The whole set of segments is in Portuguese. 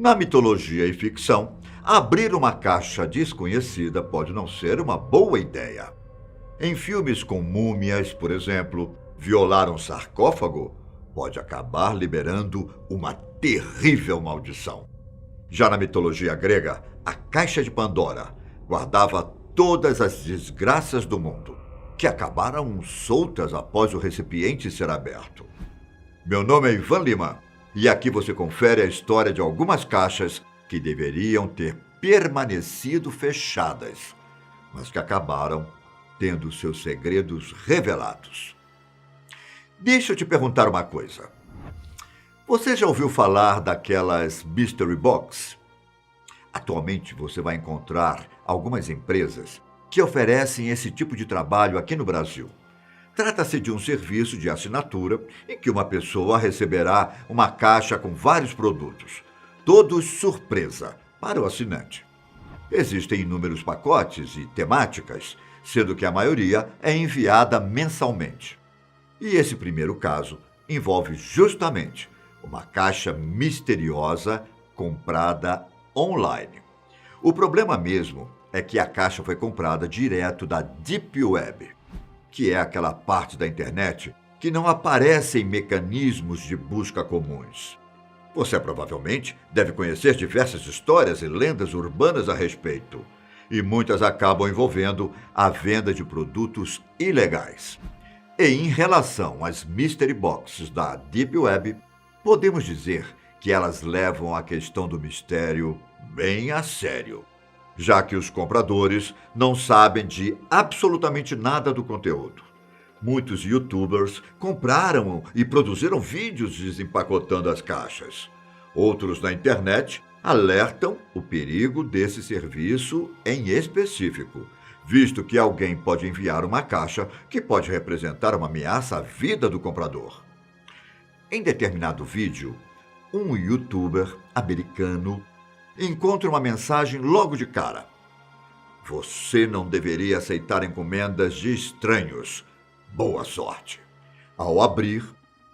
Na mitologia e ficção, abrir uma caixa desconhecida pode não ser uma boa ideia. Em filmes com múmias, por exemplo, violar um sarcófago pode acabar liberando uma terrível maldição. Já na mitologia grega, a Caixa de Pandora guardava todas as desgraças do mundo, que acabaram soltas após o recipiente ser aberto. Meu nome é Ivan Lima, e aqui você confere a história de algumas caixas que deveriam ter permanecido fechadas, mas que acabaram tendo seus segredos revelados. Deixa eu te perguntar uma coisa. Você já ouviu falar daquelas Mystery Box? Atualmente você vai encontrar algumas empresas que oferecem esse tipo de trabalho aqui no Brasil. Trata-se de um serviço de assinatura em que uma pessoa receberá uma caixa com vários produtos, todos surpresa para o assinante. Existem inúmeros pacotes e temáticas, sendo que a maioria é enviada mensalmente. E esse primeiro caso envolve justamente uma caixa misteriosa comprada online. O problema mesmo é que a caixa foi comprada direto da Deep Web, que é aquela parte da internet que não aparece em mecanismos de busca comuns. Você provavelmente deve conhecer diversas histórias e lendas urbanas a respeito, e muitas acabam envolvendo a venda de produtos ilegais. E em relação às Mystery Boxes da Deep Web, podemos dizer que elas levam a questão do mistério bem a sério, já que os compradores não sabem de absolutamente nada do conteúdo. Muitos YouTubers compraram e produziram vídeos desempacotando as caixas. Outros na internet alertam o perigo desse serviço em específico, visto que alguém pode enviar uma caixa que pode representar uma ameaça à vida do comprador. Em determinado vídeo, um YouTuber americano encontra uma mensagem logo de cara. Você não deveria aceitar encomendas de estranhos. Boa sorte. Ao abrir,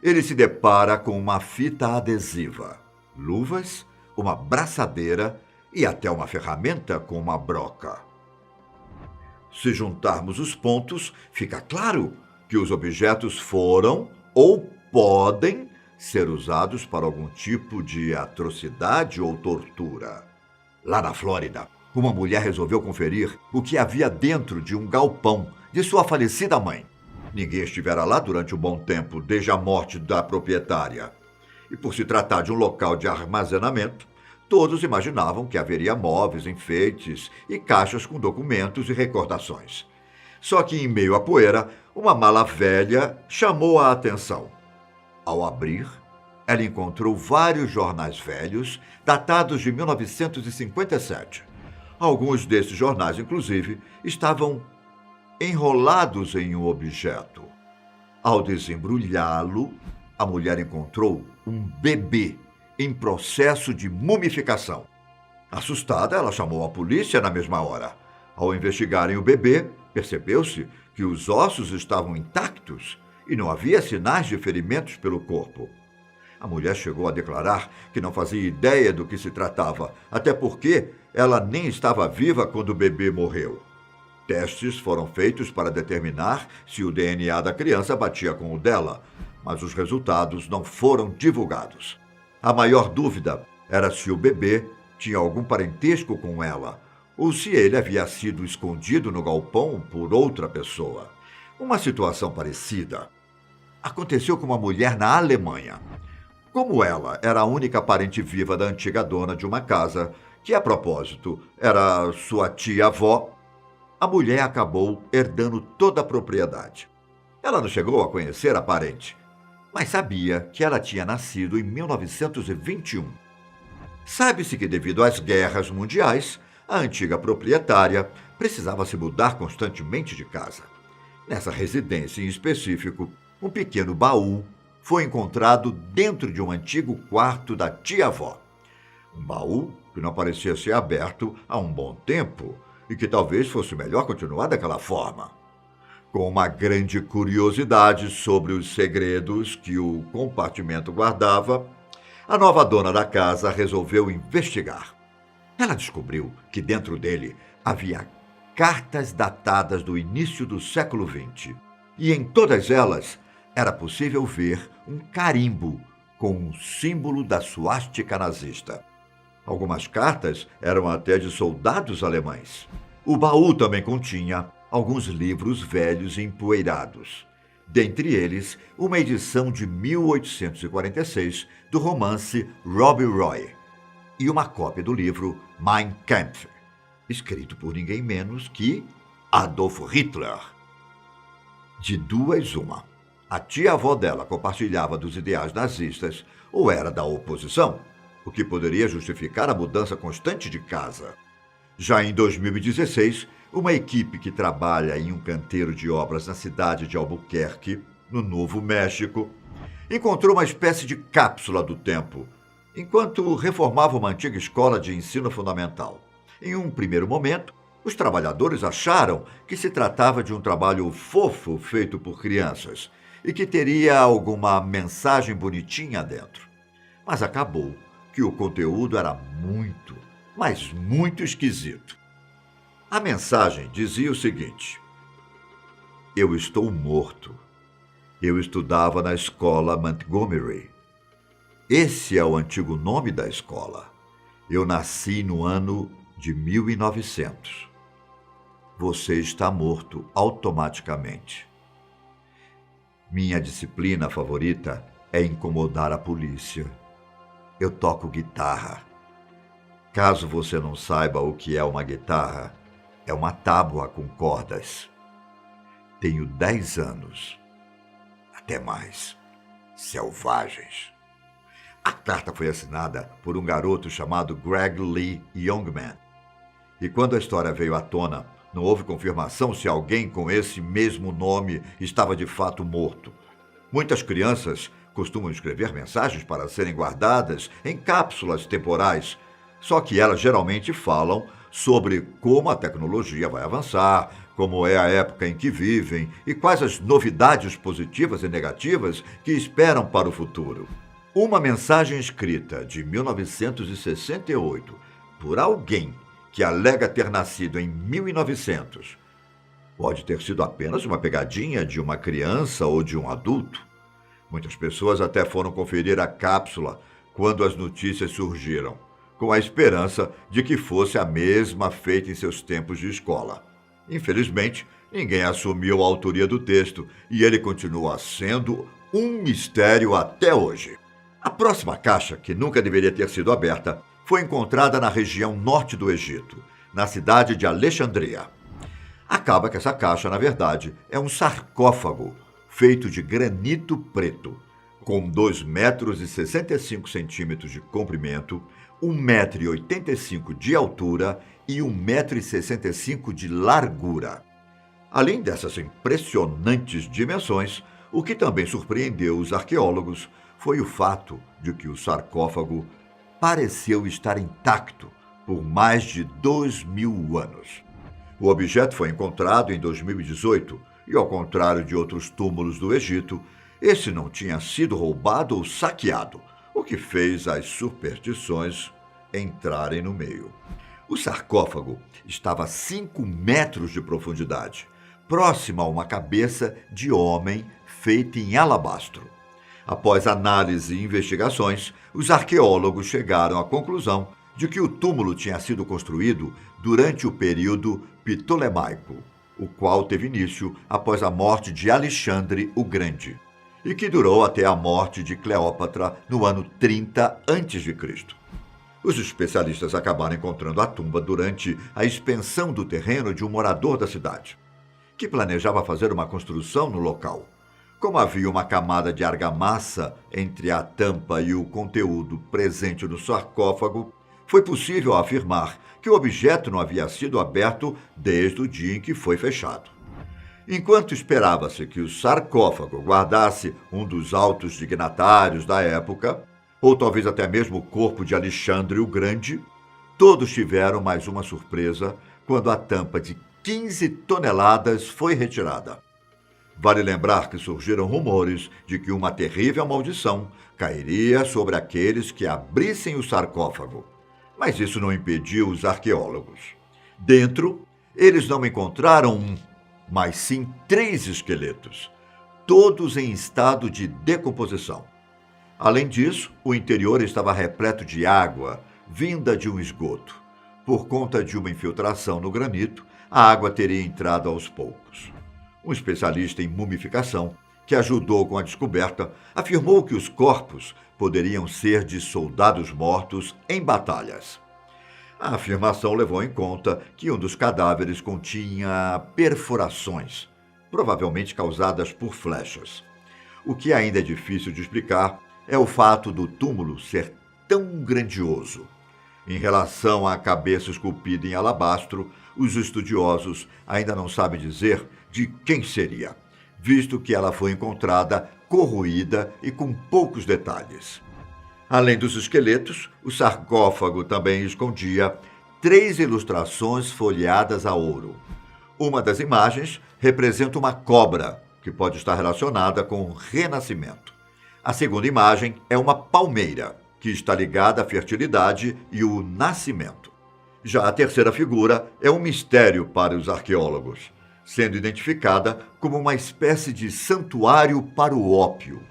ele se depara com uma fita adesiva, luvas, uma braçadeira e até uma ferramenta com uma broca. Se juntarmos os pontos, fica claro que os objetos foram ou podem ser usados para algum tipo de atrocidade ou tortura. Lá na Flórida, uma mulher resolveu conferir o que havia dentro de um galpão de sua falecida mãe. Ninguém estivera lá durante um bom tempo, desde a morte da proprietária. E por se tratar de um local de armazenamento, todos imaginavam que haveria móveis, enfeites e caixas com documentos e recordações. Só que, em meio à poeira, uma mala velha chamou a atenção. Ao abrir, ela encontrou vários jornais velhos, datados de 1957. Alguns desses jornais, inclusive, estavam enrolados em um objeto. Ao desembrulhá-lo, a mulher encontrou um bebê em processo de mumificação. Assustada, ela chamou a polícia na mesma hora. Ao investigarem o bebê, percebeu-se que os ossos estavam intactos e não havia sinais de ferimentos pelo corpo. A mulher chegou a declarar que não fazia ideia do que se tratava, até porque ela nem estava viva quando o bebê morreu. Testes foram feitos para determinar se o DNA da criança batia com o dela, mas os resultados não foram divulgados. A maior dúvida era se o bebê tinha algum parentesco com ela, ou se ele havia sido escondido no galpão por outra pessoa. Uma situação parecida aconteceu com uma mulher na Alemanha. Como ela era a única parente viva da antiga dona de uma casa, que, a propósito, era sua tia-avó, a mulher acabou herdando toda a propriedade. Ela não chegou a conhecer a parente, mas sabia que ela tinha nascido em 1921. Sabe-se que, devido às guerras mundiais, a antiga proprietária precisava se mudar constantemente de casa. Nessa residência em específico, um pequeno baú foi encontrado dentro de um antigo quarto da tia-avó. Um baú que não parecia ser aberto há um bom tempo e que talvez fosse melhor continuar daquela forma. Com uma grande curiosidade sobre os segredos que o compartimento guardava, A nova dona da casa resolveu investigar. Ela descobriu que dentro dele havia cartas datadas do início do século XX. E em todas elas era possível ver um carimbo com um símbolo da suástica nazista. Algumas cartas eram até de soldados alemães. O baú também continha alguns livros velhos e empoeirados. Dentre eles, uma edição de 1846 do romance Robbie Roy e uma cópia do livro Mein Kampf, escrito por ninguém menos que Adolf Hitler. De duas, uma. A tia-avó dela compartilhava dos ideais nazistas ou era da oposição, o que poderia justificar a mudança constante de casa. Já em 2016, uma equipe que trabalha em um canteiro de obras na cidade de Albuquerque, no Novo México, encontrou uma espécie de cápsula do tempo, enquanto reformava uma antiga escola de ensino fundamental. Em um primeiro momento, os trabalhadores acharam que se tratava de um trabalho fofo feito por crianças e que teria alguma mensagem bonitinha dentro. Mas acabou que o conteúdo era muito, mas muito esquisito. A mensagem dizia o seguinte: eu estou morto. Eu estudava na escola Montgomery. Esse é o antigo nome da escola. Eu nasci no ano de 1900. Você está morto automaticamente. Minha disciplina favorita é incomodar a polícia. Eu toco guitarra. Caso você não saiba o que é uma guitarra, é uma tábua com cordas. Tenho 10 anos. Até mais. Selvagens. A carta foi assinada por um garoto chamado Greg Lee Youngman. E quando a história veio à tona, não houve confirmação se alguém com esse mesmo nome estava de fato morto. Muitas crianças costumam escrever mensagens para serem guardadas em cápsulas temporais, só que elas geralmente falam sobre como a tecnologia vai avançar, como é a época em que vivem e quais as novidades positivas e negativas que esperam para o futuro. Uma mensagem escrita de 1968 por alguém que alega ter nascido em 1900 pode ter sido apenas uma pegadinha de uma criança ou de um adulto. Muitas pessoas até foram conferir a cápsula quando as notícias surgiram, com a esperança de que fosse a mesma feita em seus tempos de escola. Infelizmente, ninguém assumiu a autoria do texto e ele continua sendo um mistério até hoje. A próxima caixa, que nunca deveria ter sido aberta, foi encontrada na região norte do Egito, na cidade de Alexandria. Acaba que essa caixa, na verdade, é um sarcófago feito de granito preto, com 2,65 metros de comprimento, 1,85 metro de altura e 1,65 metro de largura. Além dessas impressionantes dimensões, o que também surpreendeu os arqueólogos foi o fato de que o sarcófago pareceu estar intacto por mais de 2.000 anos. O objeto foi encontrado em 2018 e, ao contrário de outros túmulos do Egito, esse não tinha sido roubado ou saqueado, o que fez as superstições entrarem no meio. O sarcófago estava a 5 metros de profundidade, próximo a uma cabeça de homem feita em alabastro. Após análise e investigações, os arqueólogos chegaram à conclusão de que o túmulo tinha sido construído durante o período ptolemaico, o qual teve início após a morte de Alexandre o Grande, e que durou até a morte de Cleópatra no ano 30 a.C. Os especialistas acabaram encontrando a tumba durante a expansão do terreno de um morador da cidade, que planejava fazer uma construção no local. Como havia uma camada de argamassa entre a tampa e o conteúdo presente no sarcófago, foi possível afirmar que o objeto não havia sido aberto desde o dia em que foi fechado. Enquanto esperava-se que o sarcófago guardasse um dos altos dignatários da época, ou talvez até mesmo o corpo de Alexandre o Grande, todos tiveram mais uma surpresa quando a tampa de 15 toneladas foi retirada. Vale lembrar que surgiram rumores de que uma terrível maldição cairia sobre aqueles que abrissem o sarcófago. Mas isso não impediu os arqueólogos. Dentro, eles não encontraram um, mas sim 3 esqueletos, todos em estado de decomposição. Além disso, o interior estava repleto de água vinda de um esgoto. Por conta de uma infiltração no granito, a água teria entrado aos poucos. Um especialista em mumificação, que ajudou com a descoberta, afirmou que os corpos poderiam ser de soldados mortos em batalhas. A afirmação levou em conta que um dos cadáveres continha perfurações, provavelmente causadas por flechas. O que ainda é difícil de explicar é o fato do túmulo ser tão grandioso. Em relação à cabeça esculpida em alabastro, os estudiosos ainda não sabem dizer de quem seria, visto que ela foi encontrada corroída e com poucos detalhes. Além dos esqueletos, o sarcófago também escondia 3 ilustrações folheadas a ouro. Uma das imagens representa uma cobra, que pode estar relacionada com o renascimento. A segunda imagem é uma palmeira, que está ligada à fertilidade e o nascimento. Já a terceira figura é um mistério para os arqueólogos, sendo identificada como uma espécie de santuário para o ópio.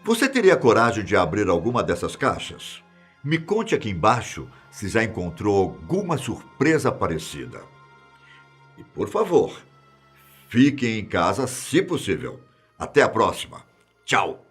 Você teria coragem de abrir alguma dessas caixas? Me conte aqui embaixo se já encontrou alguma surpresa parecida. E, por favor, fiquem em casa se possível. Até a próxima. Tchau!